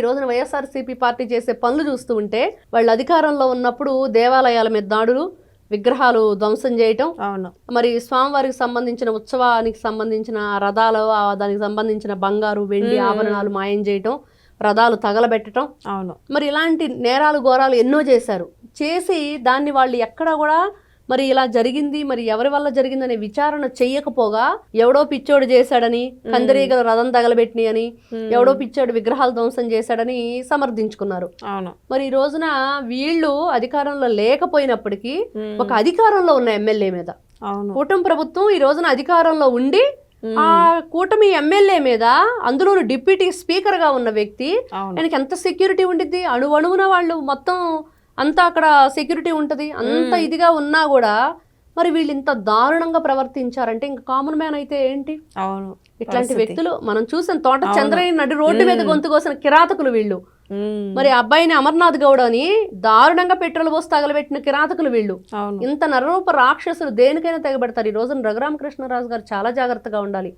ఈ రోజున వైఎస్ఆర్సీపీ పార్టీ చేసే పనులు చూస్తూ ఉంటే వాళ్ళు అధికారంలో ఉన్నప్పుడు దేవాలయాల మీద దాడులు, విగ్రహాలు ధ్వంసం చేయటం, అవును మరి స్వామివారికి సంబంధించిన ఉత్సవానికి సంబంధించిన రథాలు దానికి సంబంధించిన బంగారు వెండి ఆభరణాలు మాయం చేయటం, రథాలు తగలబెట్టడం, అవును మరి ఇలాంటి నేరాలు ఘోరాలు ఎన్నో చేశారు. చేసి దాన్ని వాళ్ళు ఎక్కడ కూడా మరి ఇలా జరిగింది, మరి ఎవరి వల్ల జరిగిందనే విచారణ చెయ్యకపోగా ఎవడో పిచ్చోడు చేశాడని, కందిరీగల రథం తగలబెట్టిని అని, ఎవడో పిచ్చోడు విగ్రహాలు ధ్వంసం చేశాడని సమర్థించుకున్నారు. అవును మరి ఈ రోజున వీళ్ళు అధికారంలో లేకపోయినప్పటికీ ఒక అధికారంలో ఉన్న ఎమ్మెల్యే మీద అవును కూటమి ప్రభుత్వం ఈ రోజున అధికారంలో ఉండి ఆ కూటమి ఎమ్మెల్యే మీద, అందులోను డిప్యూటీ స్పీకర్ గా ఉన్న వ్యక్తి, అవును ఆయనకి ఎంత సెక్యూరిటీ ఉండిద్ది, అణువణువున వాళ్ళు మొత్తం అంతా అక్కడ సెక్యూరిటీ ఉంటది, అంత ఇదిగా ఉన్నా కూడా మరి వీళ్ళు ఇంత దారుణంగా ప్రవర్తించారంటే ఇంకా కామన్ మ్యాన్ అయితే ఏంటి? అవును ఇట్లాంటి వ్యక్తులు మనం చూసాం. తోట చంద్రయ్య నడి రోడ్డు మీద గొంతు కోసిన కిరాతకులు వీళ్ళు. మరి అబ్బాయిని అమర్నాథ్ గౌడ్ అని దారుణంగా పెట్రోల్ పోసి తగలబెట్టిన కిరాతకులు వీళ్ళు. అవును ఇంత నరరూప రాక్షసులు దేనికైనా తెగబెడతారు. ఈ రోజున రఘురామకృష్ణరాజు గారు చాలా జాగ్రత్తగా ఉండాలి.